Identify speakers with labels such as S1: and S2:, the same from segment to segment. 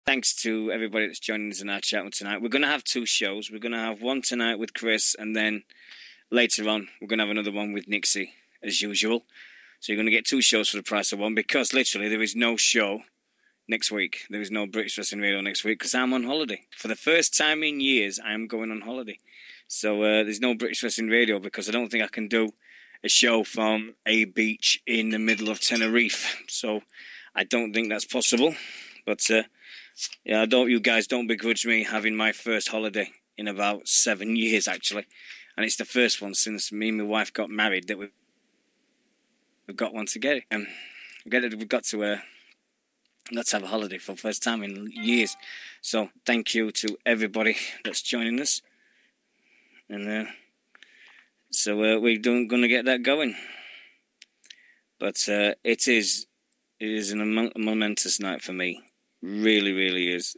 S1: thanks to everybody that's joining us in our chat tonight. We're going to have two shows. We're going to have one tonight with Chris, and then later on, we're going to have another one with Nixie, as usual. So you're going to get two shows for the price of one, because literally there is no show next week. There is no British Wrestling Radio next week, because I'm on holiday. For the first time in years, I am going on holiday. So there's no British Wrestling Radio, because I don't think I can do a show from a beach in the middle of Tenerife. So I don't think that's possible. But yeah, you guys don't begrudge me having my first holiday in about 7 years, actually. And it's the first one since me and my wife got married that we've got one together. And we've got to let's have a holiday for the first time in years. So thank you to everybody that's joining us. And so we're going to get that going. But it is a momentous night for me. Really, really is.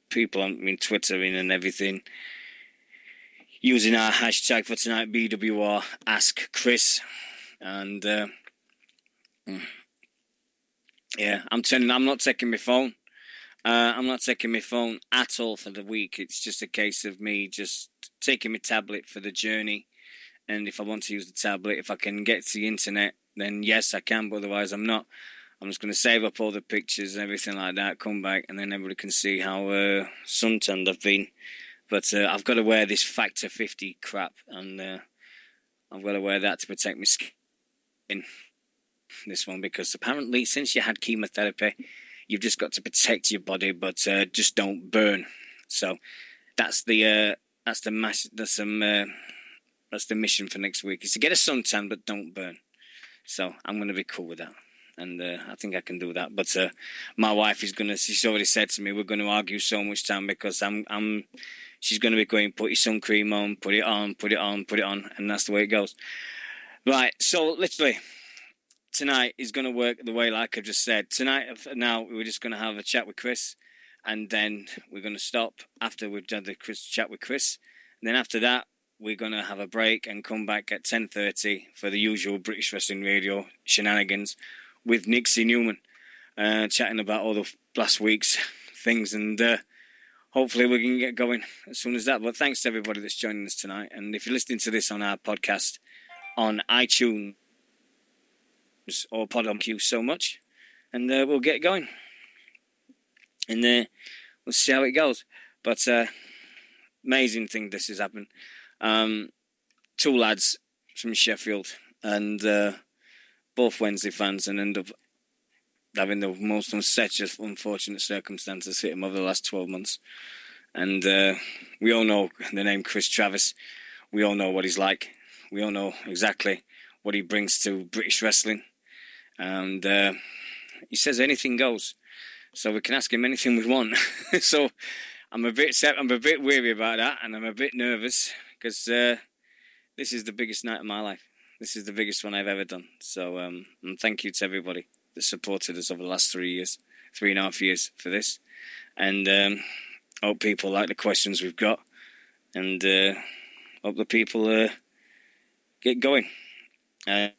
S1: People on Twittering and everything using our hashtag for tonight, BWR Ask Chris. And yeah, I'm not taking my phone. I'm not taking my phone at all for the week. It's just a case of me just taking my tablet for the journey. And if I want to use the tablet, if I can get to the internet, then yes, I can. But otherwise, I'm not. I'm just going to save up all the pictures and everything like that, come back, and then everybody can see how suntanned I've been. But I've got to wear this Factor 50 crap, and I've got to wear that to protect my skin. This one, because apparently since you had chemotherapy, you've just got to protect your body, but just don't burn. So that's the mission for next week, is to get a suntan but don't burn. So I'm going to be cool with that. And I think I can do that. But my wife she's already said to me, we're going to argue so much time, because she's going to be going, put your sun cream on, put it on, put it on, put it on. And that's the way it goes. Right. So literally tonight is going to work the way like I've just said. Tonight, now we're just going to have a chat with Chris. And then we're going to stop after we've done the chat with Chris. And then after that, we're going to have a break and come back at 10:30 for the usual British Wrestling Radio shenanigans with Nixie Newman, chatting about all the last week's things, and hopefully we can get going as soon as that. But thanks to everybody that's joining us tonight. And if you're listening to this on our podcast on iTunes or Pod, thank you so much. And we'll get going. And we'll see how it goes. But amazing thing this has happened. Two lads from Sheffield, and both Wednesday fans, and end up having the most unfortunate circumstances hit him over the last 12 months. And we all know the name Kris Travis. We all know what he's like. We all know exactly what he brings to British wrestling. And he says anything goes. So we can ask him anything we want. So I'm a bit weary about that, and I'm a bit nervous, because this is the biggest night of my life. This is the biggest one I've ever done. So and thank you to everybody that supported us over the last 3.5 years for this. And hope people like the questions we've got. And hope the people get going. And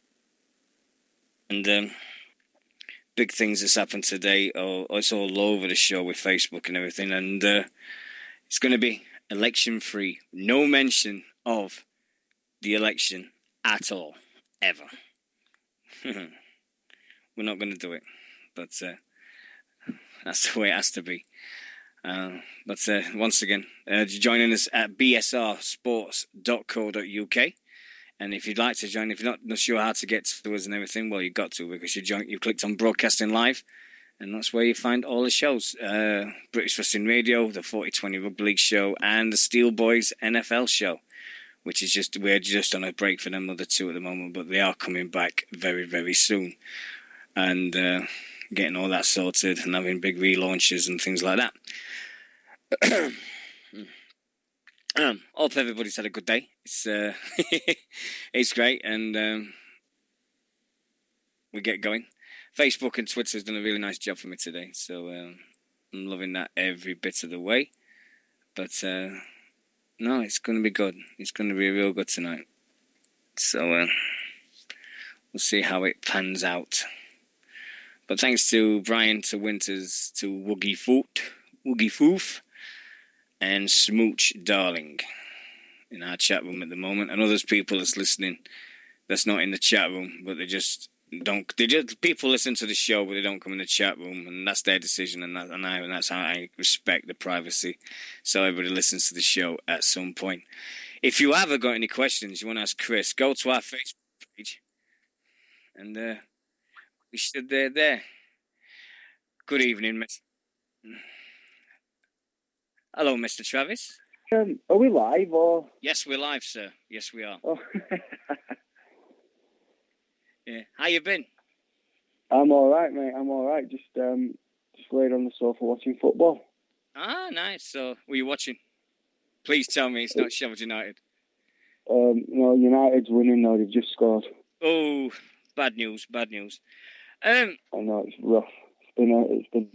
S1: big things that's happened today. It's all over the show with Facebook and everything. And it's going to be election-free. No mention of the election at all, ever. We're not going to do it, but that's the way it has to be. But once again, joining us at bsrsports.co.uk. And if you'd like to join, if you're not sure how to get to us and everything, well, you've got to, because you clicked on Broadcasting Live, and that's where you find all the shows. British Wrestling Radio, the 4020 Rugby League show, and the Steel Boys NFL show, which is we're just on a break for them other two at the moment, but they are coming back very, very soon. And getting all that sorted and having big relaunches and things like that. Hope everybody's had a good day. It's it's great, and we get going. Facebook and Twitter has done a really nice job for me today, so I'm loving that every bit of the way. But no, it's going to be good. It's going to be real good tonight. So we'll see how it pans out. But thanks to Brian, to Winters, to Woogie Foot, Woogie Foof, and Smooch Darling in our chat room at the moment. And others people that's listening that's not in the chat room, but people listen to the show, but they don't come in the chat room, and that's their decision, and that's how I respect the privacy. So everybody listens to the show at some point. If you ever got any questions you want to ask Kris, go to our Facebook page, and we stood there. Good evening, Miss. Hello, Mr. Travis.
S2: Are we live or?
S1: Yes, we're live, sir. Yes, we are.
S2: Oh.
S1: Yeah. How you been?
S2: I'm all right, mate. I'm all right. Just laid on the sofa watching football.
S1: Ah, nice. So, were you watching? Please tell me it's not Sheffield United.
S2: No, United's winning now. They've just scored.
S1: Oh, bad news.
S2: I know it's rough. It's been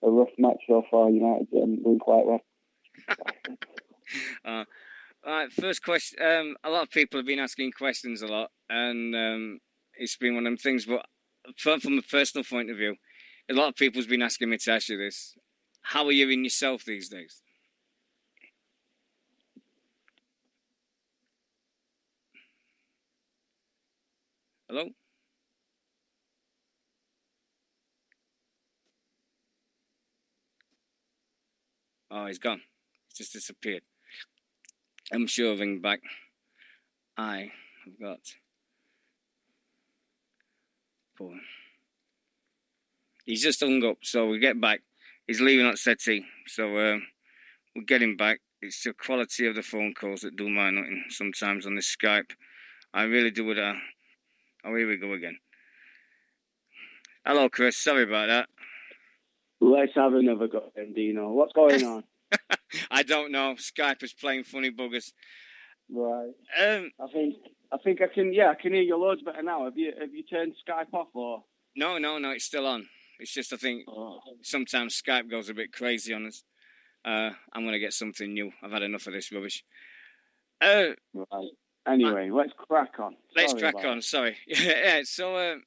S2: a rough match so far. United's doing quite well.
S1: All right, first question. A lot of people have been asking questions a lot, and it's been one of them things. But from a personal point of view, a lot of people's been asking me to ask you this: how are you in yourself these days? Hello? Oh, he's gone. He's just disappeared. I'm sure I'll ring back. I have got... Paul. He's just hung up, so we'll get back. He's leaving at SETI, so we'll get him back. It's the quality of the phone calls that do my nothing sometimes on this Skype. I really do with that. Oh, here we go again. Hello, Kris. Sorry about that.
S2: Let's have another go then, Deano. What's going on?
S1: I don't know. Skype is playing funny buggers.
S2: Right. I think I can. Yeah, I can hear you loads better now. Have you turned Skype off or?
S1: No. It's still on. It's just I think sometimes Skype goes a bit crazy on us. I'm gonna get something new. I've had enough of this rubbish.
S2: Right. Anyway, let's crack on.
S1: Sorry. Yeah. So a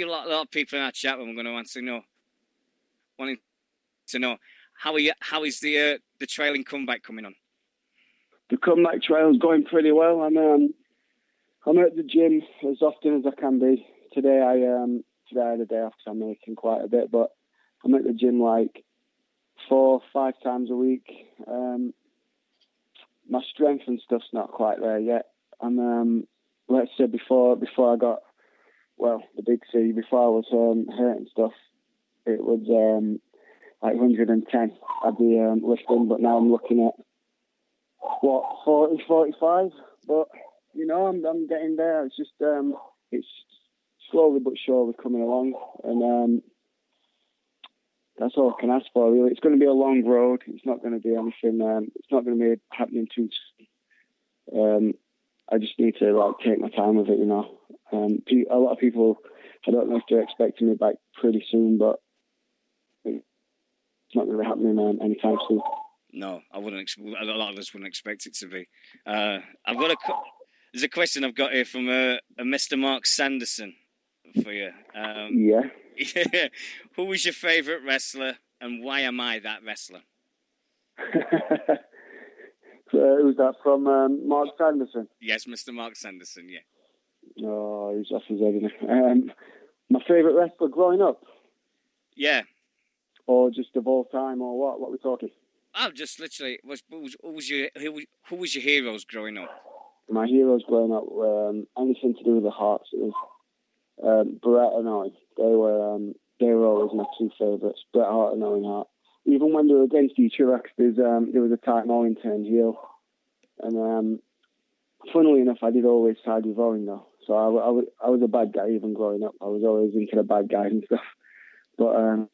S1: lot of people in our chat room are going to wanting to know how is the trailing comeback coming on?
S2: The comeback trail is going pretty well. I'm at the gym as often as I can be. Today I had a day off because I'm making quite a bit, but I'm at the gym like 4-5 times a week. My strength and stuff's not quite there yet. I'm let's say before I got the big C, before I was hurt and stuff, it was like 110 I'd be lifting, but now I'm looking at 40, 45. But I'm getting there. It's just it's slowly but surely coming along, and that's all I can ask for, really. It's going to be a long road. It's not going to be anything. It's not going to be happening too soon. I just need to take my time with it, A lot of people, I don't know if they're expecting me back pretty soon, but it's not going to be happening anytime soon.
S1: No, I wouldn't. A lot of us wouldn't expect it to be. There's a question I've got here from a Mr. Mark Sanderson for you.
S2: Yeah.
S1: Who was your favourite wrestler, and why am I that wrestler?
S2: Who's that from? Mark Sanderson?
S1: Yes, Mr. Mark Sanderson, yeah.
S2: Oh, he's off his head, isn't he? My favourite wrestler growing up?
S1: Yeah.
S2: Or just of all time, or what? What are we talking?
S1: Oh, just literally, who was your heroes growing up?
S2: My heroes growing up were anything to do with the Hearts. It was Bret and I. They were always my two favourites, Bret Hart and Owen Hart. Even when they were against each other, there was a time Owen turned heel. And funnily enough, I did always side with Owen, though. So I was a bad guy even growing up. I was always into the bad guys and stuff. But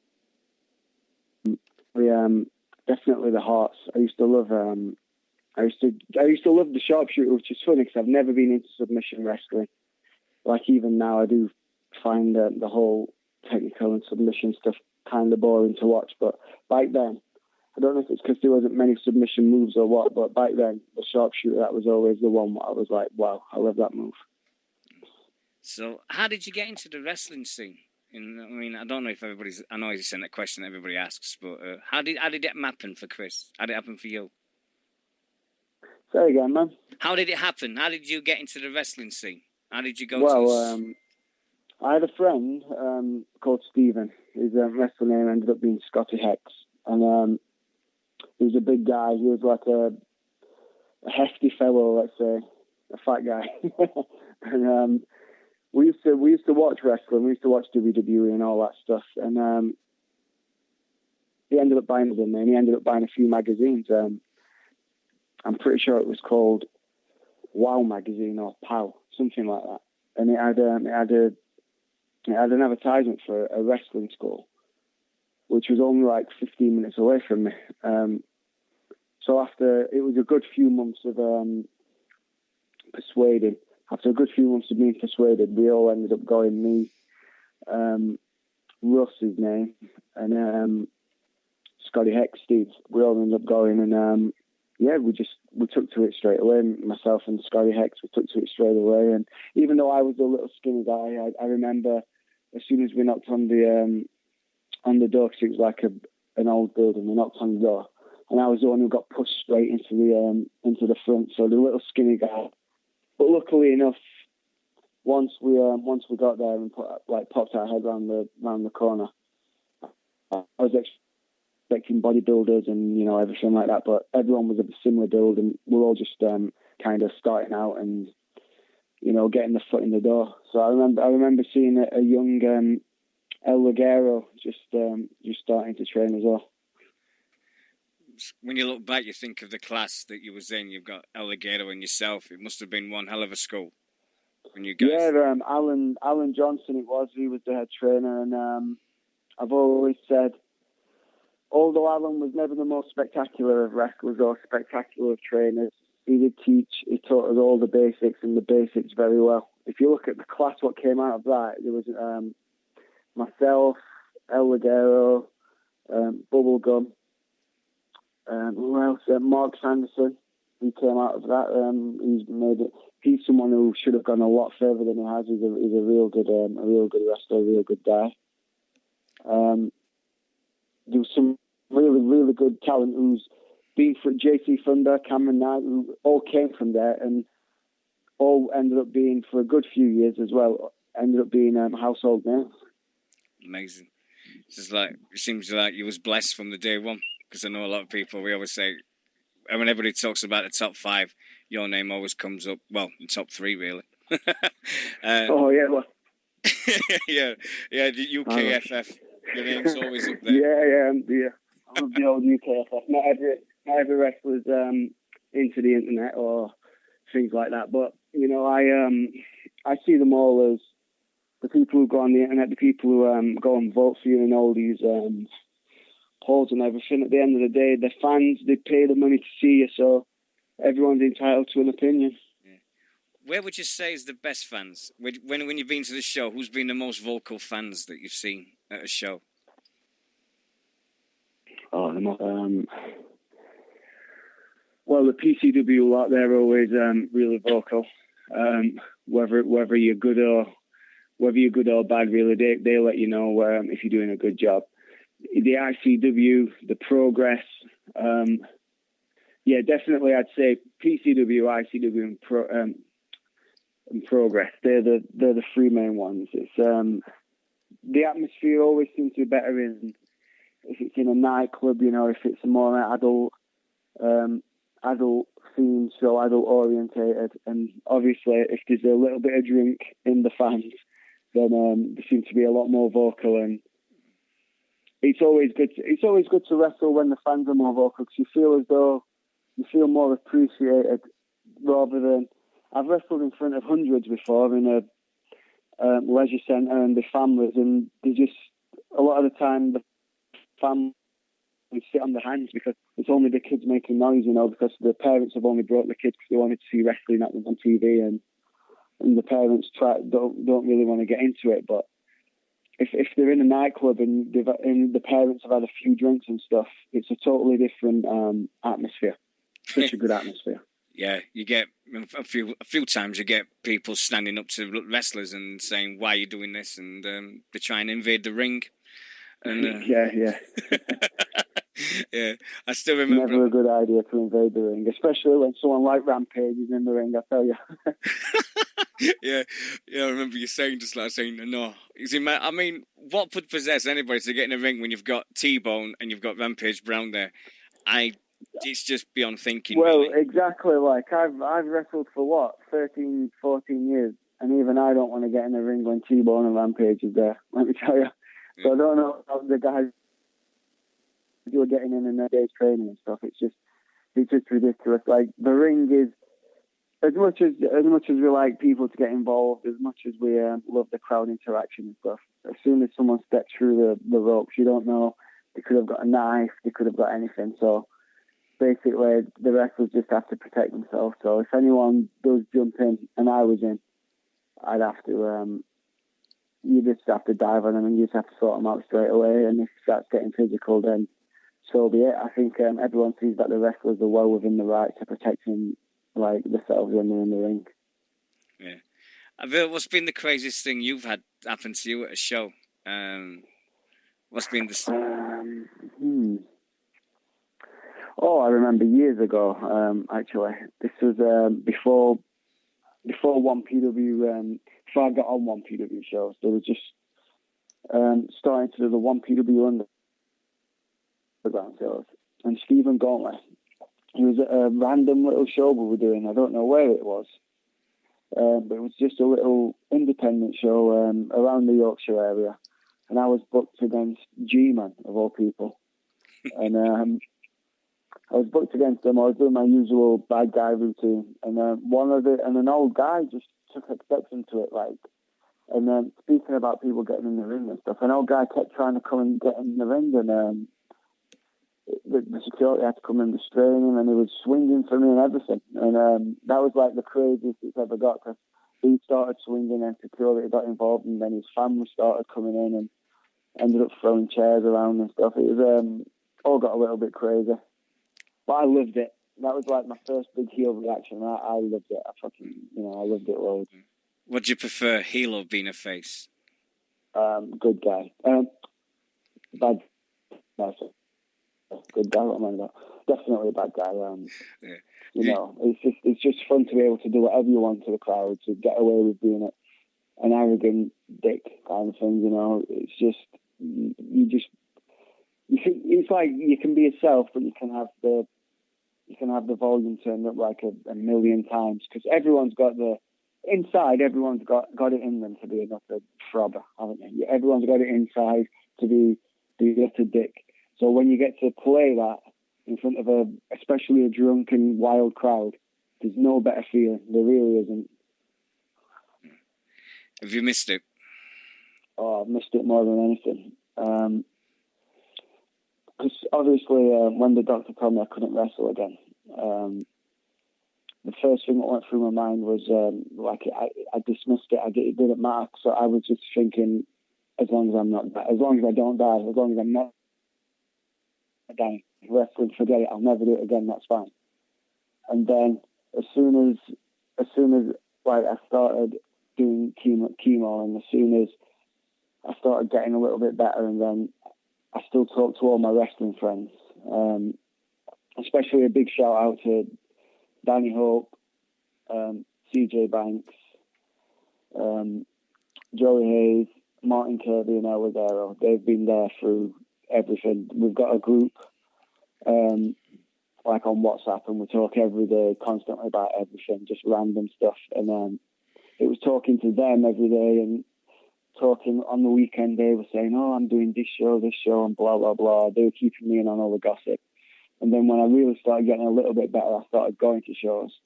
S2: definitely the Hearts. I used to love the sharpshooter, which is funny because I've never been into submission wrestling. Like even now, I do find the whole technical and submission stuff kind of boring to watch. But back then, I don't know if it's because there wasn't many submission moves or what, but back then, the sharpshooter, that was always the one I was like, wow, I love that move.
S1: So how did you get into the wrestling scene? I mean, I don't know if everybody's. I know you sent a question that everybody asks, but how did it happen for Kris? How did it happen for you?
S2: Say again, man.
S1: How did it happen? How did you get into the wrestling scene? How did you go?
S2: I had a friend called Stephen. His wrestling name ended up being Scotty Hex, and he was a big guy. He was like a hefty fellow, let's say, a fat guy. And we used to watch wrestling. We used to watch WWE and all that stuff. And he ended up buying them, and he ended up buying a few magazines. I'm pretty sure it was called Wow Magazine or Pow, something like that. And it had an advertisement for a wrestling school, which was only like 15 minutes away from me. So after it was a good few months of persuading. After a good few months of being persuaded, we all ended up going. Me, Russ, his name, and Scotty Hex, Steve. We all ended up going, and we took to it straight away. Myself and Scotty Hex, we took to it straight away. And even though I was a little skinny guy, I remember as soon as we knocked on the door, because it was like an old building, we knocked on the door, and I was the one who got pushed straight into the front. So the little skinny guy. But luckily enough, once we got there and popped our head round the corner, I was expecting bodybuilders and everything like that. But everyone was of a similar build, and we're all just kind of starting out and getting the foot in the door. So I remember seeing a young El Ligero just starting to train as well.
S1: When you look back, you think of the class that you was in. You've got El Ligero and yourself. It must have been one hell of a school when you guys.
S2: Yeah, Alan Johnson. It was. He was the head trainer, and I've always said, although Alan was never the most spectacular of wrestlers or spectacular of trainers, he did teach. He taught us all the basics and the basics very well. If you look at the class, what came out of that, there was myself, El Ligero, Bubblegum. Who else? Mark Sanderson. He came out of that. He's made it. He's someone who should have gone a lot further than he has. He's a real good wrestler, a real good guy. There was some really, really good talent who's been for JC Thunder, Cameron Knight, who all came from there and all ended up being, for a good few years as well, ended up being household names.
S1: Amazing. It seems like you was blessed from the day one. Because I know a lot of people, we always say, when everybody talks about the top 5, your name always comes up, well, the top 3, really.
S2: Oh, yeah. Well.
S1: yeah, the UKFF, your name's always up there.
S2: Yeah. I'm the old UKFF. Not every wrestler's into the internet or things like that, but, I see them all as the people who go on the internet, the people who go and vote for you and all these polls and everything. At the end of the day, the fans, they pay the money to see you, so everyone's entitled to an opinion.
S1: Yeah. Where would you say is the best fans? When you've been to the show, who's been the most vocal fans that you've seen at a show?
S2: Oh, well, the PCW lot, they're always really vocal. Whether you're good or bad, really, they let you know if you're doing a good job. The ICW, the Progress, definitely I'd say PCW, ICW, and Progress. They're the 3 main ones. It's the atmosphere always seems to be better if it's in a nightclub, if it's a more adult themed show, adult orientated, and obviously if there's a little bit of drink in the fans, then they seem to be a lot more vocal. And it's always good to wrestle when the fans are more vocal, because you feel as though you feel more appreciated, rather than, I've wrestled in front of hundreds before in a leisure centre and the families, and they just, a lot of the time the families sit on their hands because it's only the kids making noise, because the parents have only brought the kids because they wanted to see wrestling on TV, and the parents don't really want to get into it. But if they're in a nightclub and the parents have had a few drinks and stuff, it's a totally different atmosphere. Such a good atmosphere.
S1: Yeah, you get a few times you get people standing up to wrestlers and saying, "Why are you doing this?" And they try and invade the ring. And
S2: yeah.
S1: Yeah, I still remember.
S2: Never a good idea to invade the ring, especially when someone like Rampage is in the ring. I tell you.
S1: yeah. I remember you saying no. I mean, what would possess anybody to get in a ring when you've got T-Bone and you've got Rampage Brown there? It's just beyond thinking.
S2: Well,
S1: really.
S2: Exactly. Like I've wrestled for 13, 14 years, and even I don't want to get in the ring when T-Bone and Rampage is there. Let me tell you. Yeah. So I don't know how the guys who are getting in their day's training and stuff. It's just ridiculous. Like the ring is as much as we like people to get involved, as much as we love the crowd interaction and stuff. As soon as someone steps through the ropes, you don't know. They could have got a knife. They could have got anything. So basically, the wrestlers just have to protect themselves. So if anyone does jump in, and I was in, I'd have to. You just have to dive on them, and you just have to sort them out straight away. And if it starts getting physical, then so be it. I think everyone sees that the wrestlers are well within the right to protecting like themselves when they're in the ring.
S1: Yeah. What's been the craziest thing you've had happen to you at a show? What's been the...
S2: Oh, I remember years ago, actually. This was before 1PW, before I got on 1PW shows. They were just starting to do the 1PW underground shows. And Stephen Gauntlet, he was at a random little show we were doing. I don't know where it was. But it was just a little independent show around the Yorkshire area. And I was booked against G-Man, of all people. And I was booked against them. I was doing my usual bad guy routine. And an old guy just took exception to it. And then speaking about people getting in the ring and stuff, an old guy kept trying to come and get in the ring. And the security had to come and restrain him, and he was swinging for me and everything. And that was like the craziest it's ever got, because he started swinging and security got involved, and then his family started coming in and ended up throwing chairs around and stuff. It was all got a little bit crazy, but I loved it. That was like my first big heel reaction. I loved it. I loved it loads.
S1: What do you prefer, heel or being a face?
S2: Good guy. Bad guy. Good guy, what am I about? Definitely a bad guy. It's just fun to be able to do whatever you want to the crowd, to get away with being an arrogant dick kind of thing. It's just it's like you can be yourself, but you can have the volume turned up like a million times, because everyone's got everyone's got it in them to be an utter frobber, haven't they? Everyone's got it inside to be the utter dick. So when you get to play that in front of especially a drunken, wild crowd, there's no better feeling. There really isn't.
S1: Have you missed it?
S2: Oh, I've missed it more than anything. Because obviously, when the doctor told me I couldn't wrestle again, the first thing that went through my mind was I dismissed it. It didn't matter. So I was just thinking, as long as I don't die, as long as I'm not dying, wrestling, forget it. I'll never do it again. That's fine. And then as soon as like I started doing chemo, and as soon as I started getting a little bit better, and then I still talk to all my wrestling friends, especially a big shout out to Danny Hope, CJ Banks, Joey Hayes, Martin Kirby, and El Ladero. They've been there through everything. We've got a group like on WhatsApp, and we talk every day constantly about everything, just random stuff. And it was talking to them every day, and talking on the weekend. They were saying, "Oh, I'm doing this show, and blah blah blah." They were keeping me in on all the gossip. And then when I really started getting a little bit better, I started going to shows.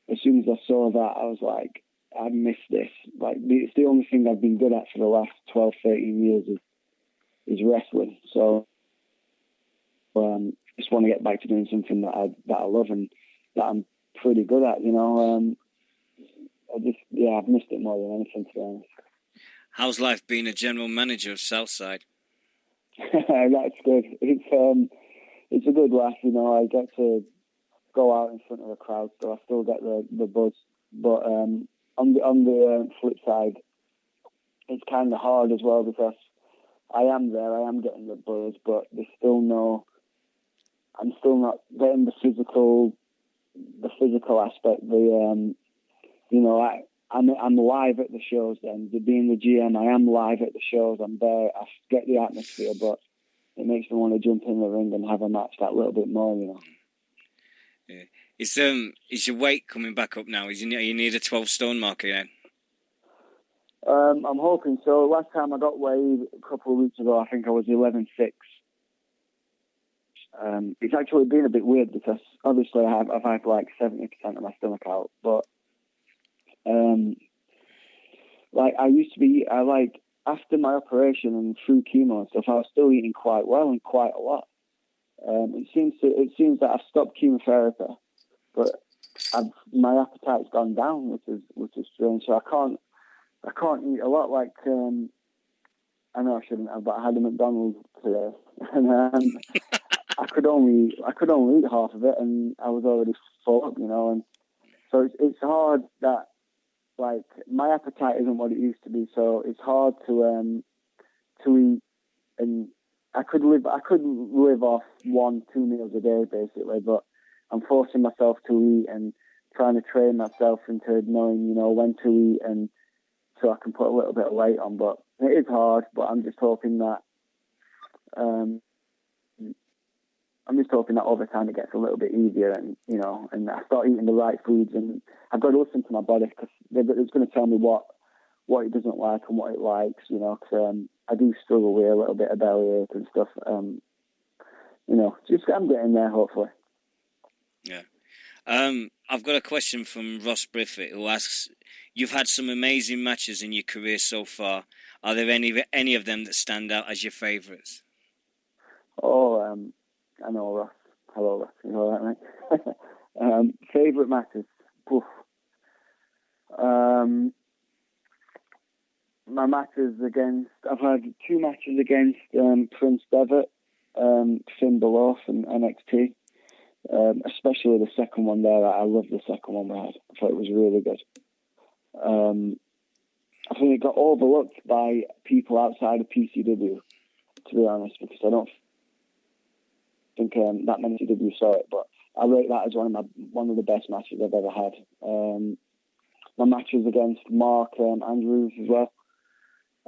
S2: As soon as I saw that, I was like, I miss this. Like, it's the only thing I've been good at for the last 12, 13 years is wrestling. So just want to get back to doing something that I love and that I'm pretty good at, I've missed it more than anything, to be honest.
S1: How's life being a general manager of Southside?
S2: That's good. It's a good laugh, I get to go out in front of the crowd, so I still get the buzz. But on the flip side, it's kind of hard as well because I am there, I am getting the buzz, but there's still I'm still not getting the physical aspect. I'm live at the shows. Then being the GM, I am live at the shows. I'm there. I get the atmosphere, but it makes me want to jump in the ring and have a match that little bit more.
S1: Yeah. Is your weight coming back up now? You need a 12 stone mark again?
S2: I'm hoping so. Last time I got weighed a couple of weeks ago, I think I was 11.6. It's actually been a bit weird because obviously I've had like 70% of my stomach out, but like I used to be, after my operation and through chemo and stuff, I was still eating quite well and quite a lot. It seems that I've stopped chemotherapy, but my appetite's gone down, which is strange. So I can't eat a lot. Like I know I shouldn't have, but I had a McDonald's today, and I could only eat half of it, and I was already full up, and so it's hard that like my appetite isn't what it used to be, so it's hard to eat, and I could live off 1-2 meals a day basically, but I'm forcing myself to eat and trying to train myself into knowing when to eat, and so I can put a little bit of weight on. But it is hard, but I'm just hoping that over time it gets a little bit easier, and and I start eating the right foods, and I've got to listen to my body because it's going to tell me what it doesn't like and what it likes, because I do struggle with a little bit of bellyache and stuff. Just I'm getting there, hopefully.
S1: Yeah. I've got a question from Ross Briffett who asks, you've had some amazing matches in your career so far. Are there any of them that stand out as your favourites?
S2: I know, Ross. Hello, Ross. You all right, mate? Favourite matches? Oof. My matches I've had 2 matches against Prince Devitt, Finn Balor from NXT. Especially the second one there. I love the second one we had. I thought it was really good. I think it got overlooked by people outside of PCW, to be honest, because I don't think that many PCW saw it, but I rate that as one of the best matches I've ever had. My matches against Mark Andrews as well.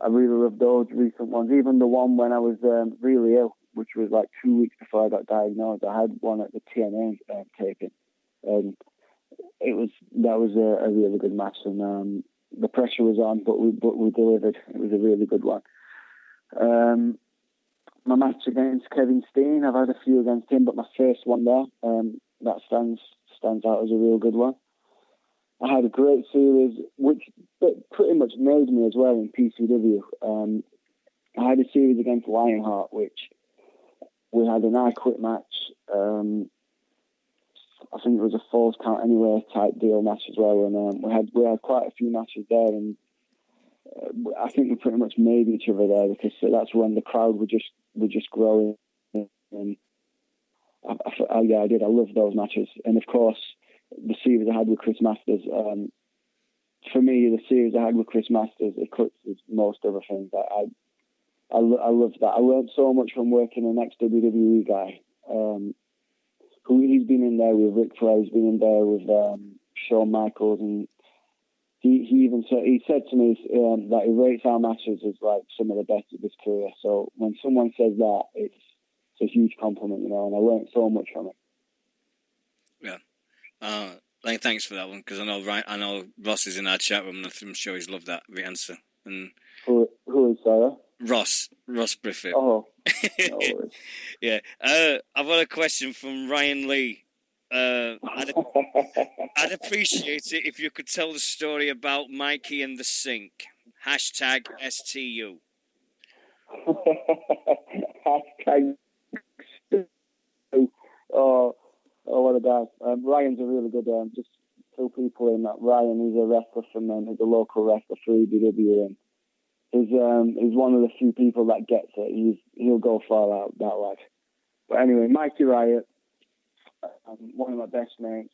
S2: I really love those recent ones. Even the one when I was really ill, which was like 2 weeks before I got diagnosed. I had one at the TNA taping, and that was a really good match. And the pressure was on, but we delivered. It was a really good one. My match against Kevin Steen, I've had a few against him, but my first one there, that stands out as a real good one. I had a great series, which pretty much made me as well in PCW. I had a series against Lionheart, which we had an I Quit match. I think it was a Falls Count Anywhere type deal match as well, and we had quite a few matches there, and I think we pretty much made each other there because that's when the crowd were just growing. And I did. I loved those matches, and of course the series I had with Chris Masters. For me, the series I had with Chris Masters eclipses most other things. I loved that. I learned so much from working an ex-WWE guy. Who he's been in there with Ric Flair, he's been in there with Shawn Michaels, and he said to me that he rates our matches as like some of the best of his career. So when someone says that, it's a huge compliment, and I learned so much from it.
S1: Yeah. Thanks for that one, because I know Ross is in our chat room, and I'm sure he's loved that answer. And
S2: who is Sarah?
S1: Ross Briffett.
S2: Oh, no worries.
S1: Yeah. I've got a question from Ryan Lee. I'd appreciate it if you could tell the story about Mikey and the Sink. #STU.
S2: Oh, what a guy. Ryan's a really good, just two people in that. Ryan is a wrestler he's a local wrestler for EBW, and he's one of the few people that gets it. He'll go far out, that lad. But anyway, Mikey Riot. one of my best mates,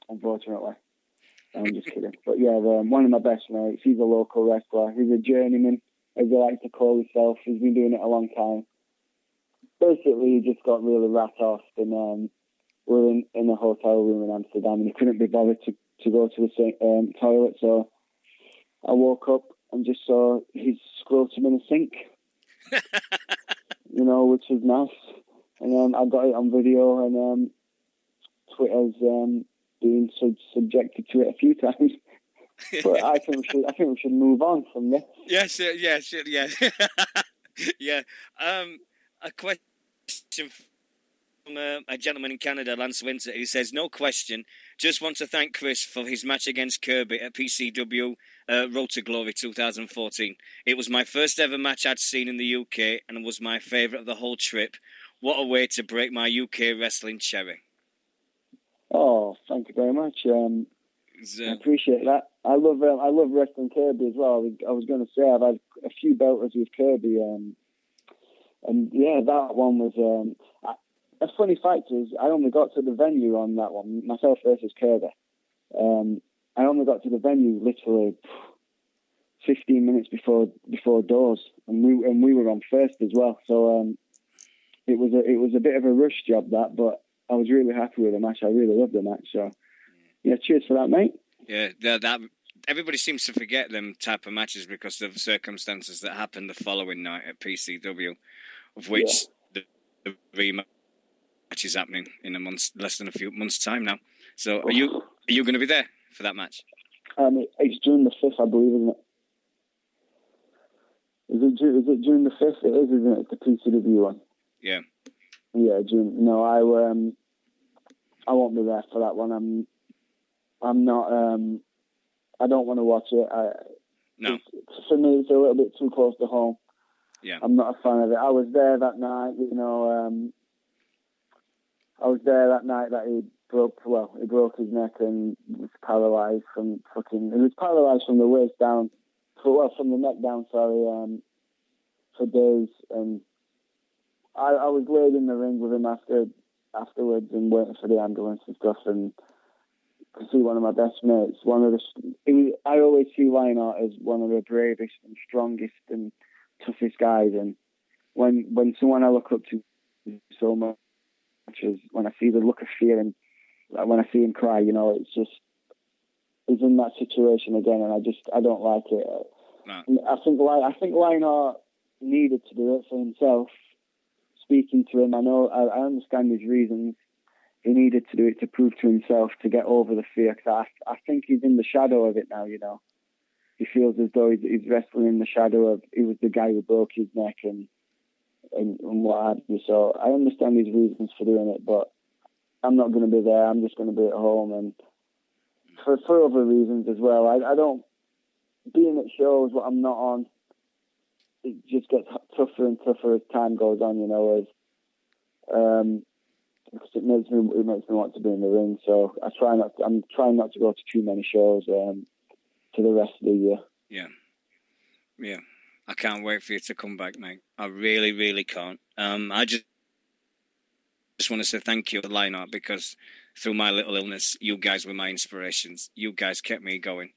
S2: unfortunately. I'm just kidding. But yeah, one of my best mates, he's a local wrestler. He's a journeyman, as he likes to call himself. He's been doing it a long time. Basically, he just got really rat-offed, and we're in a hotel room in Amsterdam, and he couldn't be bothered to go to the toilet, so I woke up and just saw his scrotum in a sink, which was nice. And I got it on video, and Twitter's been subjected to it a few times. But I think we should move on from this.
S1: Yes, yeah. Yeah. A question from a gentleman in Canada, Lance Winter. He says, no question, just want to thank Kris for his match against Kirby at PCW Road to Glory 2014. It was my first ever match I'd seen in the UK and was my favourite of the whole trip. What a way to break my UK wrestling cherry.
S2: Oh, thank you very much. I appreciate that. I love wrestling Kirby as well. I was going to say I've had a few belters with Kirby, and yeah, that one was. A funny fact is, I only got to the venue on that one, myself versus Kirby. I only got to the venue literally 15 minutes before doors, and we were on first as well. So it was a bit of a rush job that, but I was really happy with the match. I really loved the match. So yeah, cheers for that, mate.
S1: Yeah, that everybody seems to forget them type of matches because of circumstances that happened the following night at PCW, of which the rematch is happening in less than a few months' time now. So are you going to be there for that match?
S2: It's June the 5th, I believe, isn't it? Is it June the 5th? It is, isn't it? It's the PCW one.
S1: Yeah. Yeah,
S2: June. No, I won't be there for that one. I'm not. I don't want to watch it.
S1: No.
S2: For me, it's a little bit too close to home.
S1: Yeah.
S2: I'm not a fan of it. I was there that night. I was there that night that he broke his neck and was paralysed from fucking. He was paralysed from the waist down, from the neck down. Sorry, for days, and I was laid in the ring with him afterwards and waiting for the ambulance and stuff, and to see one of my best mates. I always see Lionheart as one of the bravest and strongest and toughest guys, and when someone I look up to so much as when I see the look of fear and when I see him cry, it's just he's in that situation again, and I don't like it.
S1: No.
S2: I think Lionheart needed to do it for himself. Speaking to him, I understand his reasons. He needed to do it to prove to himself to get over the fear. Because I think he's in the shadow of it now. He feels as though he's wrestling in the shadow of he was the guy who broke his neck and what have you. So I understand his reasons for doing it, but I'm not going to be there. I'm just going to be at home, and for other reasons as well. I don't being at shows what I'm not on. It just gets tougher and tougher as time goes on, because it makes me want to be in the ring. So I'm trying not to go to too many shows to the rest of the year.
S1: Yeah. I can't wait for you to come back, mate. I really, really can't. I just want to say thank you to Lionheart, because through my little illness, you guys were my inspirations. You guys kept me going.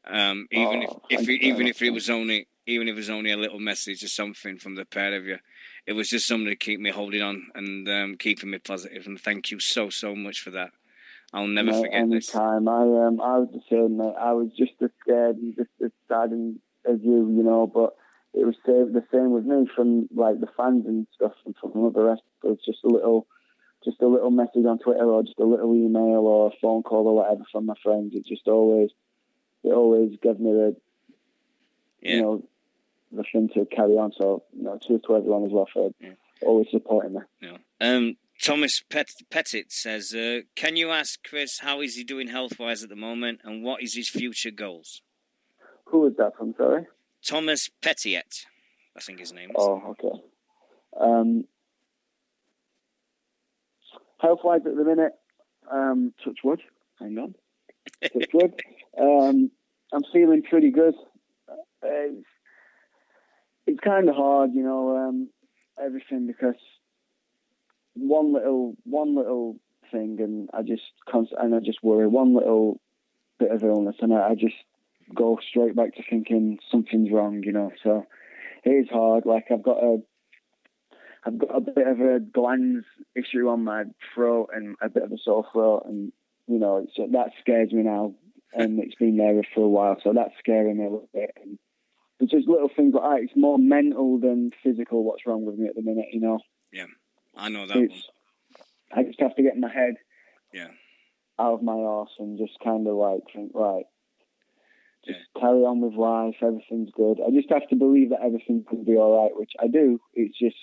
S1: Even if it was only a little message or something from the pair of you, it was just something to keep me holding on and keeping me positive. And thank you so much for that. I'll never forget this.
S2: Anytime. I was the same, mate. I was just as scared and just as sad as you, but it was the same with me from like the fans and stuff and from other wrestlers. Just a little message on Twitter or just a little email or a phone call or whatever from my friends. It always gave me the thing to carry on. So, cheers to everyone as well for always supporting me.
S1: Yeah. Thomas Pettit says, can you ask Kris how is he doing health-wise at the moment and what is his future goals?
S2: Who is that from, sorry?
S1: Thomas Pettit, I think his name is.
S2: Oh, okay. Health-wise at the minute, touch wood. Hang on. Touch wood. I'm feeling pretty good. It's kind of hard, everything, because one little thing, and I just worry. One little bit of illness, and I just go straight back to thinking something's wrong, you know. So it is hard. Like I've got a bit of a glands issue on my throat and a bit of a sore throat, and you know, that scares me now, and it's been there for a while, so that's scaring me a little bit. And it's just little things like that. It's more mental than physical. What's wrong with me at the minute, you know?
S1: Yeah, I know that one.
S2: I just have to get my head out of my arse and just kind of like think, right, just carry on with life. Everything's good. I just have to believe that everything's going to be all right, which I do. It's just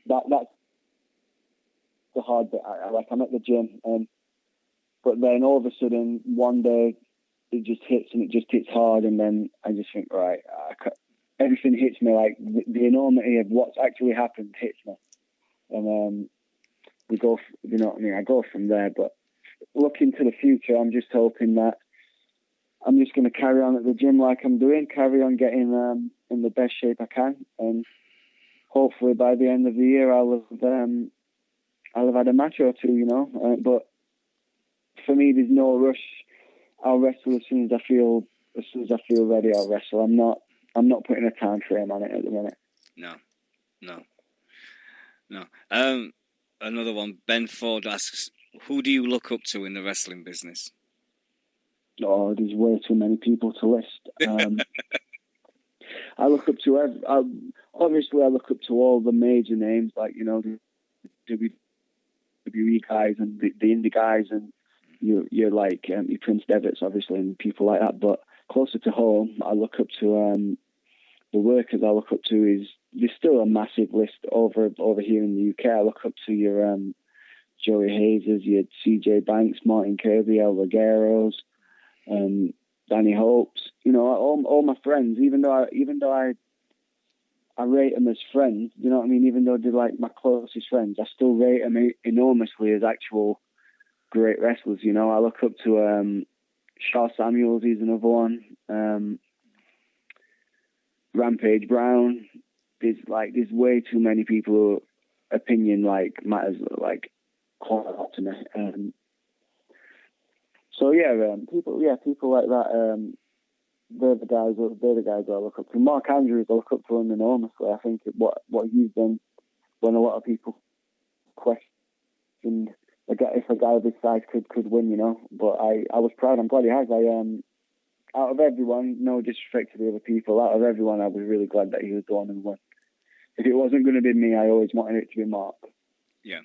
S2: that's the hard bit. I'm at the gym, but then all of a sudden one day it just hits, and it just hits hard, and then I just think, right, everything hits me, like the enormity of what's actually happened hits me, and we go, you know what I mean? I go from there, but looking to the future, I'm just hoping that I'm just going to carry on at the gym like I'm doing, carry on getting in the best shape I can, and hopefully by the end of the year I'll have had a match or two, you know. But for me, there's no rush. I'll wrestle as soon as I feel ready. I'll wrestle. I'm not putting a time frame on it at the minute.
S1: No. Another one. Ben Ford asks, who do you look up to in the wrestling business?
S2: Oh, there's way too many people to list. I look up to obviously I look up to all the major names, like, you know, the WWE guys and the indie guys, and you're like your Prince Devitt's obviously, and people like that. But closer to home, I look up to the workers. I look up to is there's still a massive list over here in the UK. I look up to your Joey Hazes, your CJ Banks, Martin Kirby, El Regueros, Danny Hopes. You know, all my friends. Even though I rate them as friends, you know what I mean? Even though they're like my closest friends, I still rate them enormously as actual great wrestlers. You know, I look up to Shaw Samuels. He's another one. Rampage Brown. There's way too many people who opinion matters quite a lot to me. So people like that. They're the guys I look up to. Mark Andrews, I look up to him enormously. I think what he's done when a lot of people questioned if a guy of his size could win, you know. But I was proud. I'm glad he has. Out of everyone, no disrespect to the other people, out of everyone, I was really glad that he was the one who won. If it wasn't going to be me, I always wanted it to be Mark.
S1: Yeah.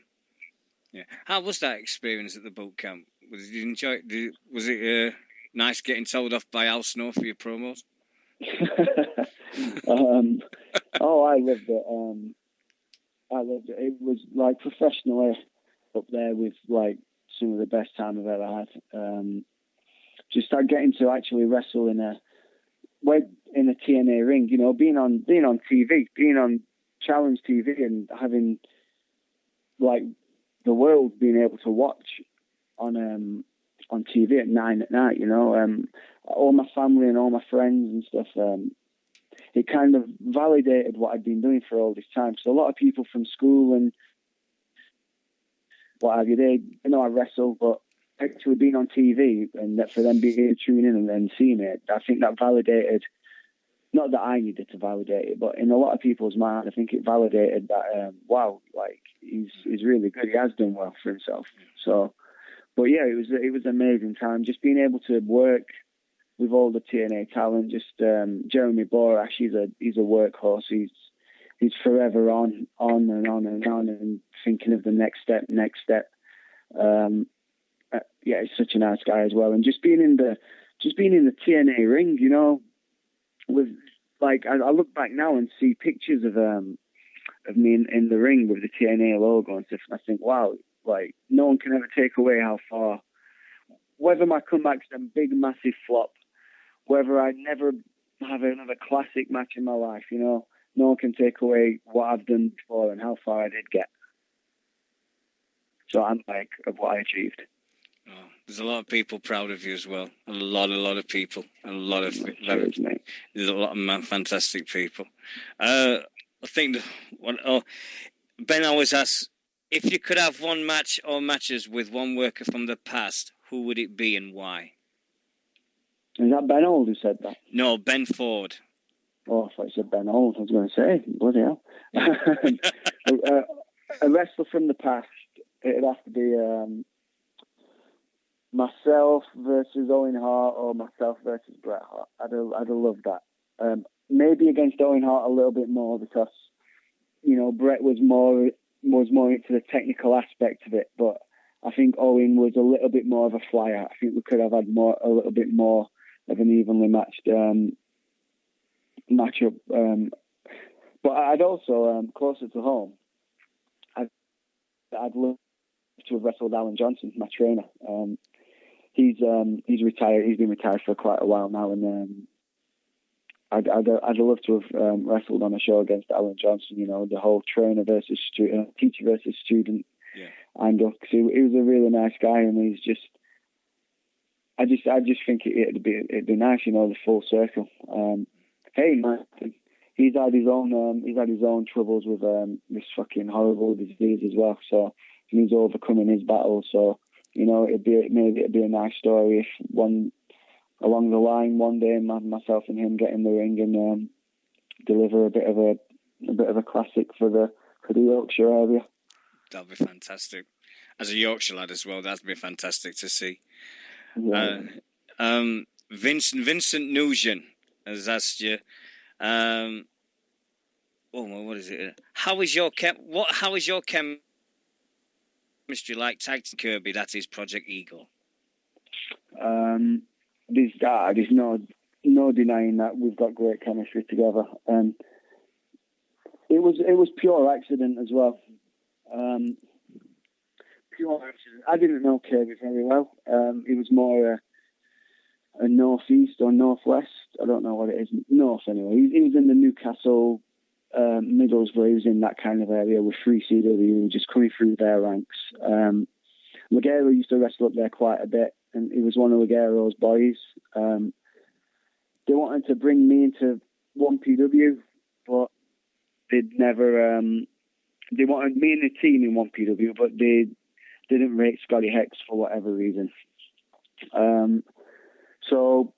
S1: How was that experience at the boot camp? Did you enjoy it? Was it nice getting told off by Al Snow for your promos?
S2: I loved it. It was like professionally up there with like some of the best time I've ever had. Just start getting to actually wrestle in a TNA ring, you know, being on TV, being on Challenge TV, and having like the world being able to watch on TV at 9 at night, you know, all my family and all my friends and stuff. It kind of validated what I'd been doing for all this time. So a lot of people from school and what have you, they know I wrestle, but actually being on TV and that for them being tuning in and then seeing it, I think that validated, not that I needed to validate it, but in a lot of people's mind, I think it validated that, wow, like he's really good. He has done well for himself. So, but yeah, it was an amazing time. Just being able to work with all the TNA talent, just Jeremy Borash, he's a workhorse. He's forever on and on and on and thinking of the next step. Yeah, he's such a nice guy as well. And just being in the TNA ring, you know, with like I look back now and see pictures of me in the ring with the TNA logo and stuff, and I think, wow, like no one can ever take away how far. Whether my comeback's a big massive flop, whether I never have another classic match in my life, you know, no one can take away what I've done before and how far I did get. So I'm like of what I achieved.
S1: Oh, there's a lot of people proud of you as well. A lot of people. There's a lot of fantastic people. I think Ben always asks, if you could have one match or matches with one worker from the past, who would it be and why?
S2: Is that Ben Old who said that?
S1: No, Ben Ford.
S2: Oh, I thought you said Ben Old. I was going to say, bloody hell. A wrestler from the past, it'd have to be myself versus Owen Hart or myself versus Bret Hart. I'd have loved that. Maybe against Owen Hart a little bit more because, you know, Bret was more into the technical aspect of it, but I think Owen was a little bit more of a flyer. I think we could have had a little bit more of an evenly matched matchup. But I'd also, closer to home, I'd love to have wrestled Alan Johnson, my trainer. He's retired. He's been retired for quite a while now, and I'd love to have wrestled on a show against Alan Johnson. You know, the whole trainer versus student, teacher versus student.
S1: Yeah.
S2: And he was a really nice guy, and he's just. I just think it'd be nice, you know, the full circle. Hey, man, he's had his own troubles with this fucking horrible disease as well. So he's overcoming his battles. So, you know, it'd be a nice story if along the line one day myself and him get in the ring and deliver a bit of a classic for the Yorkshire area.
S1: That'd be fantastic. As a Yorkshire lad as well, that'd be fantastic to see.
S2: Yeah.
S1: Vincent Nugent has asked you, what is it? How is your chemistry like tag team Kirby? That is Project Eagle.
S2: There's no denying that we've got great chemistry together. It was pure accident as well. Pure accident. I didn't know Kirby very well. He was more a northeast or northwest. I don't know what it is. North anyway. He was in the Newcastle, Middlesbrough. He was in that kind of area with 3CW, just coming through their ranks. Ligero used to wrestle up there quite a bit, and he was one of Ligero's boys. They wanted to bring me into 1PW, but they'd never. They wanted me in the team in 1PW, but they didn't rate Scotty Hex for whatever reason. So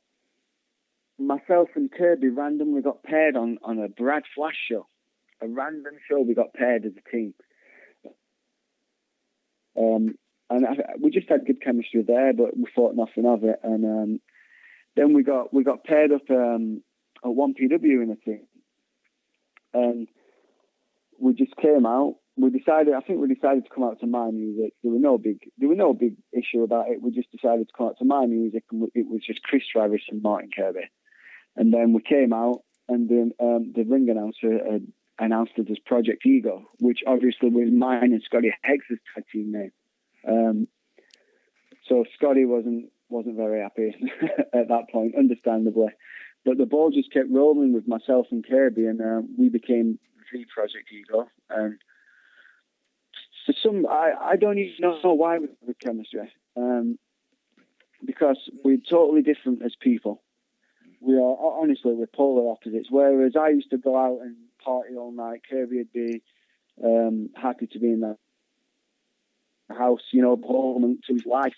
S2: myself and Kirby randomly got paired on a Brad Flash show. A random show we got paired as a team. We just had good chemistry there, but we thought nothing of it. And then we got paired up at 1PW in a team. And we just came out. We decided to come out to my music. There were no big issue about it. We just decided to come out to my music, and it was just Kris Travis and Martin Kirby. And then we came out, and then the ring announcer announced it as Project Ego, which obviously was mine and Scotty Hex's tag team name. So Scotty wasn't very happy at that point, understandably. But the ball just kept rolling with myself and Kirby, and we became the Project Ego. And I don't even know why we have chemistry, because we're totally different as people. We're polar opposites. Whereas I used to go out and party all night, Kirby would be happy to be in that house, you know, home and to his life.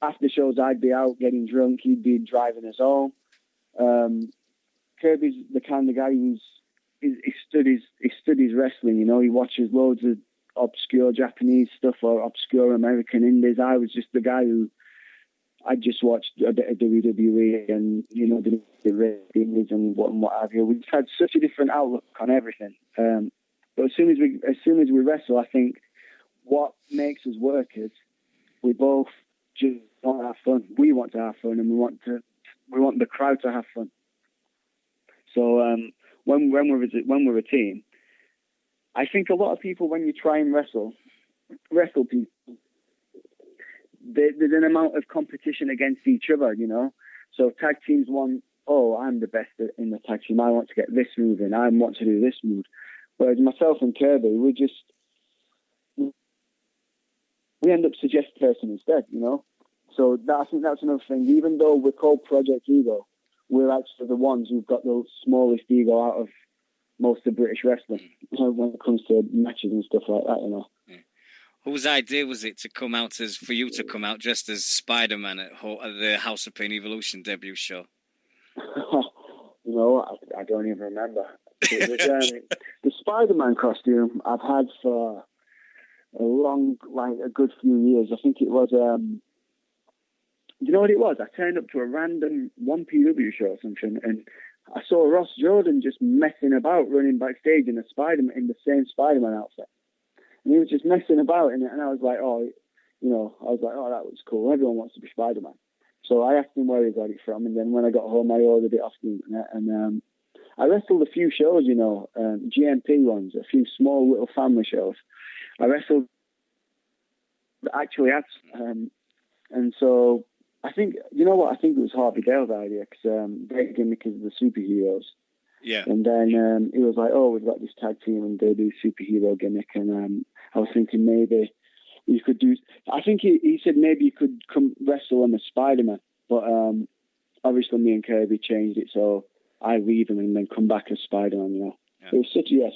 S2: After shows, I'd be out getting drunk. He'd be driving us home. Kirby's the kind of guy he studies wrestling. You know, he watches loads of obscure Japanese stuff or obscure American indies. I was just the guy who I just watched a bit of WWE and, you know, the ratings and what have you. We just had such a different outlook on everything. But as soon as we wrestle, I think what makes us work is we both just want to have fun. We want to have fun, and we want the crowd to have fun. So when we're a team, I think a lot of people, when you try and wrestle people, there's an amount of competition against each other, you know. So tag teams want, I'm the best in the tag team. I want to get this move in. I want to do this move. Whereas myself and Kirby, we end up suggesting person instead, you know. So I think that's another thing. Even though we're called Project Ego, we're actually the ones who've got the smallest ego out of most of British wrestling when it comes to matches and stuff like that, you know.
S1: Whose idea was it to come out for you to come out dressed as Spider-Man at the House of Pain Evolution debut show?
S2: I don't even remember. It was, the Spider-Man costume I've had for a good few years. I think it was, you know what it was? I turned up to a random 1PW show or something, and I saw Ross Jordan just messing about, running backstage in the same Spider-Man outfit. And he was just messing about in it, and I was like, oh, that was cool. Everyone wants to be Spider-Man. So I asked him where he got it from, and then when I got home, I ordered it off the internet, and I wrestled a few shows, GMP ones, a few small little family shows. I wrestled actually, and so I think, I think it was Harvey Dale's idea, because great gimmick is the superheroes.
S1: Yeah.
S2: And then he was like, oh, we've got this tag team and they do superhero gimmick, and I was thinking maybe you could do. I think he said maybe you could come wrestle him as Spider-Man, but obviously me and Kirby changed it, so I leave him and then come back as Spider-Man. Yeah. It was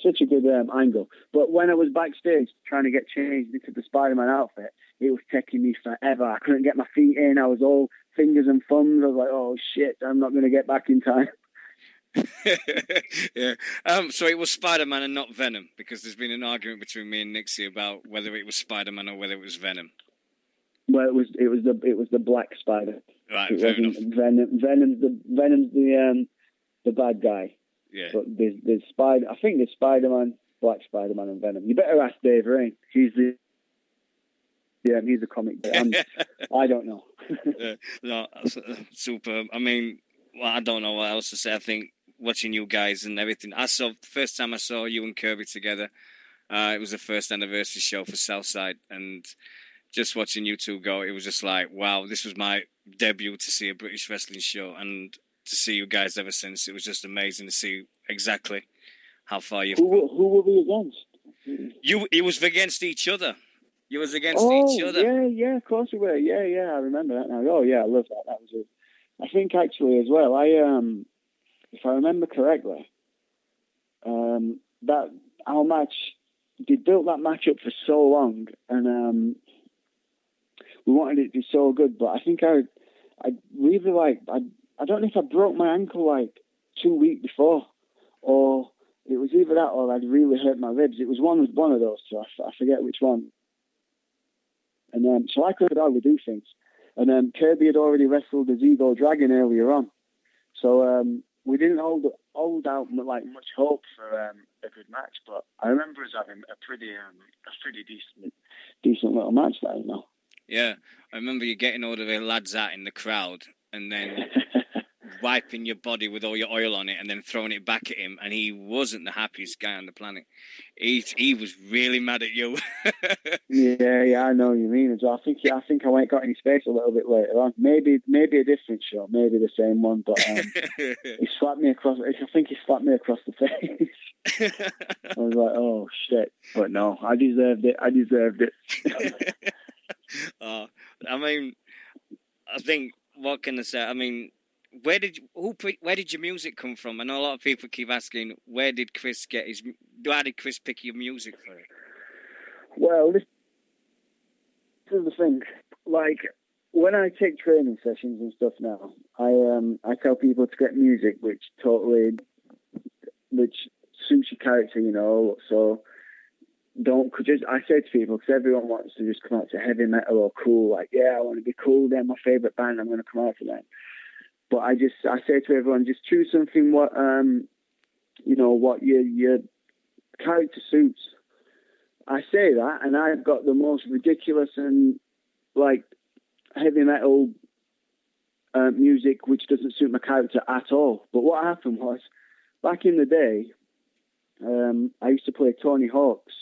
S2: such a good angle. But when I was backstage trying to get changed into the Spider-Man outfit, it was taking me forever. I couldn't get my feet in. I was all fingers and thumbs. I was like, oh shit, I'm not going to get back in time.
S1: Yeah. So it was Spider-Man and not Venom, because there's been an argument between me and Nixie about whether it was Spider-Man or whether it was Venom.
S2: Well, it was the Black Spider.
S1: Right.
S2: It
S1: fair enough.
S2: Venom's the bad guy.
S1: Yeah.
S2: But there's Spider. I think there's Spider-Man, Black Spider-Man, and Venom. You better ask Dave Rain. He's the comic guy. I don't know.
S1: No, super. I mean, I don't know what else to say. I think watching you guys and everything. First time I saw you and Kirby together, it was the first anniversary show for Southside, and just watching you two go, it was just like, wow, this was my debut to see a British wrestling show, and to see you guys ever since. It was just amazing to see exactly how far you've come.
S2: Who were we against?
S1: You was against each other. You was against each other.
S2: Yeah, of course we were. Yeah, I remember that now. Oh, yeah, I love that. That was it. I think actually as well, if I remember correctly, that our match, they built that match up for so long, and we wanted it to be so good, but I think I really I don't know if I broke my ankle 2 weeks before, or it was either that or I'd really hurt my ribs. It was one of those two. I forget which one. And so I could hardly do things. And Kirby had already wrestled the Ego Dragon earlier on, so we didn't hold out much hope for a good match. But I remember us having a pretty decent little match there,
S1: Yeah, I remember you getting all the lads out in the crowd and then wiping your body with all your oil on it and then throwing it back at him, and he wasn't the happiest guy on the planet. He was really mad at you.
S2: yeah, I know what you mean. I think I went got in his face a little bit later on. Maybe a different show, maybe the same one, but he slapped me across. I think he slapped me across the face. I was like, oh shit! But no, I deserved it.
S1: I mean, I think, what can I say? I mean, where did your music come from? I know a lot of people keep asking, how did Kris pick your music for it?
S2: Well, this is the thing. When I take training sessions and stuff now, I tell people to get music which suits your character, so don't just. I say to people, because everyone wants to just come out to heavy metal or cool, I want to be cool. They're my favorite band. I'm going to come out to them. But I say to everyone, just choose something what your character suits. I say that, and I've got the most ridiculous and heavy metal music which doesn't suit my character at all. But what happened was, back in the day, I used to play Tony Hawk's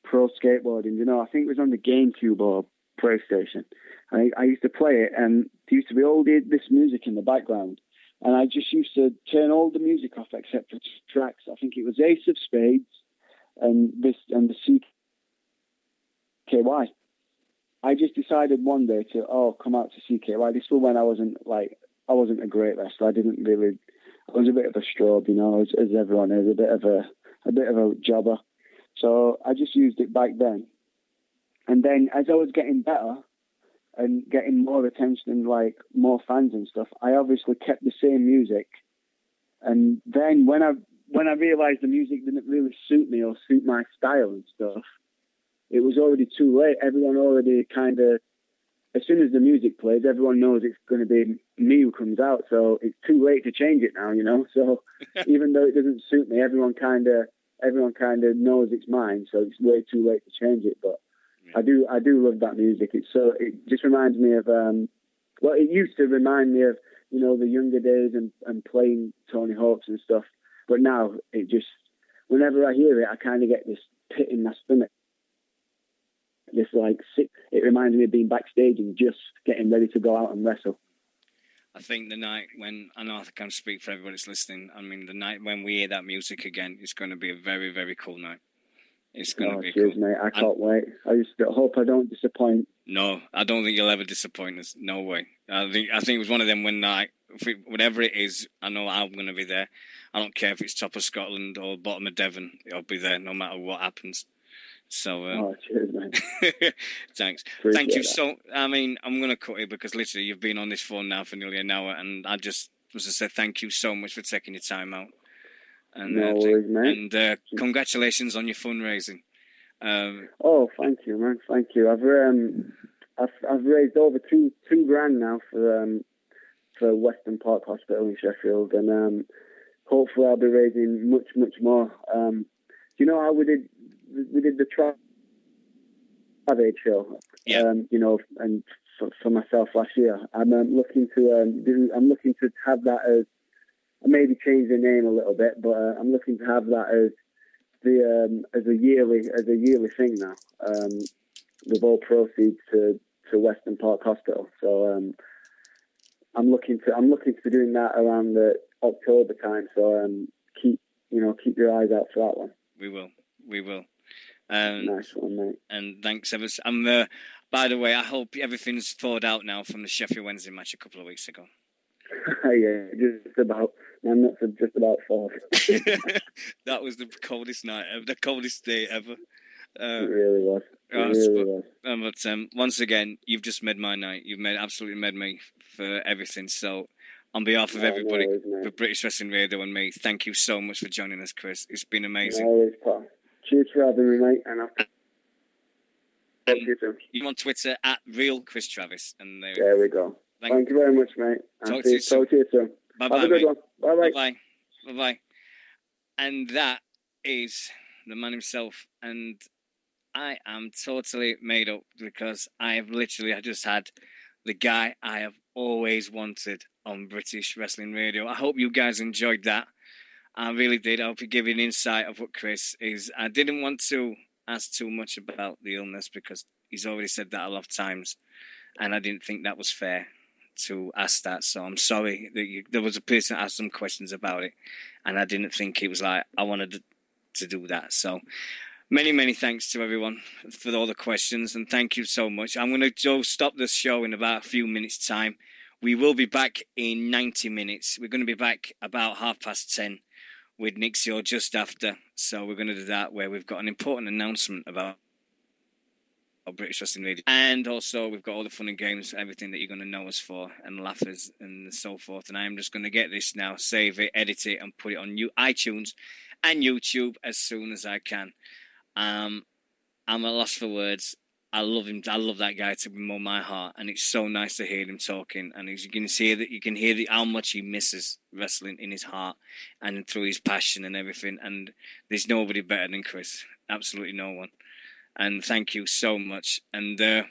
S2: Pro Skateboarding. I think it was on the GameCube or PlayStation. I used to play it, and there used to be all this music in the background, and I just used to turn all the music off except for tracks. I think it was Ace of Spades and the CKY. I just decided one day to come out to CKY. This was when I wasn't a great wrestler. I was a bit of a strobe, as everyone is, a bit of a jobber. So I just used it back then. And then as I was getting better and getting more attention and like more fans and stuff, I obviously kept the same music. And then when I realized the music didn't really suit me or suit my style and stuff, it was already too late. Everyone already kind of, as soon as the music plays, everyone knows it's going to be me who comes out. So it's too late to change it now, you know. So even though it doesn't suit me, everyone kind of knows it's mine. So it's way too late to change it. But I do love that music. It just reminds me of it used to remind me of, you know, the younger days and playing Tony Hawk's and stuff. But now it just, whenever I hear it, I kind of get this pit in my stomach. This like sick. It reminds me of being backstage and just getting ready to go out and wrestle.
S1: I think the night when, I know I can't speak for everybody that's listening, I mean, the night when we hear that music again, it's going to be a very, very cool night. It's going to be
S2: cheers,
S1: cool.
S2: Mate. I can't wait. I just hope I don't disappoint.
S1: No, I don't think you'll ever disappoint us. No way. I think it was one of them when whatever it is, I know I'm going to be there. I don't care if it's top of Scotland or bottom of Devon. I'll be there no matter what happens. So,
S2: cheers, mate.
S1: Thanks.
S2: Appreciate
S1: Thank you
S2: that.
S1: so. I mean, I'm going to cut it because literally you've been on this phone now for nearly an hour, and I just was to say thank you so much for taking your time out. And,
S2: no worries, mate.
S1: And congratulations on your fundraising.
S2: Thank you, man. Thank you. I've raised over two grand now for Western Park Hospital in Sheffield, and hopefully I'll be raising much more. Do you know how we did the Travis show?
S1: Yeah.
S2: You know, and for myself last year, I'm looking to have that as, I maybe change the name a little bit, but I'm looking to have that as as a yearly thing now, with all proceeds to Western Park Hospital. So I'm looking to doing that around the October time. So keep your eyes out for that one.
S1: We will.
S2: Nice one, mate.
S1: And thanks ever. By the way, I hope everything's thawed out now from the Sheffield Wednesday match a couple of weeks ago.
S2: Yeah, just about. I'm not just about 4.
S1: That was the coldest night ever, the coldest day ever.
S2: It really was.
S1: But once again, you've just made my night. You've absolutely made me for everything. So, on behalf of everybody, for British Wrestling Radio and me, thank you so much for joining us, Kris. It's been amazing.
S2: No worries, pal. Cheers for having me, mate. And I'll talk to you soon.
S1: You're on Twitter at Real Kris Travis. And
S2: there we go. Thank you very much, mate.
S1: Talk to you soon.
S2: Bye-bye, have a good one. Bye-bye.
S1: Bye-bye. Bye-bye. And that is the man himself. And I am totally made up because I just had the guy I have always wanted on British Wrestling Radio. I hope you guys enjoyed that. I really did. I hope you give you an insight of what Kris is. I didn't want to ask too much about the illness because he's already said that a lot of times. And I didn't think that was fair to ask that. So I'm sorry that there was a person that asked some questions about it. And I didn't think it was like I wanted to do that. So many thanks to everyone for all the questions. And thank you so much. I'm going to stop the show in about a few minutes' time. We will be back in 90 minutes. We're going to be back about 10:30 with Nixie or just after. So we're going to do that where we've got an important announcement about British Wrestling Radio. And also we've got all the fun and games, everything that you're going to know us for, and laughers and so forth. And I'm just going to get this now, save it, edit it, and put it on iTunes and YouTube as soon as I can. I'm at loss for words. I love him. I love that guy to be my heart, and it's so nice to hear him talking. And you can hear how much he misses wrestling in his heart and through his passion and everything. And there's nobody better than Kris. Absolutely no one. And thank you so much. And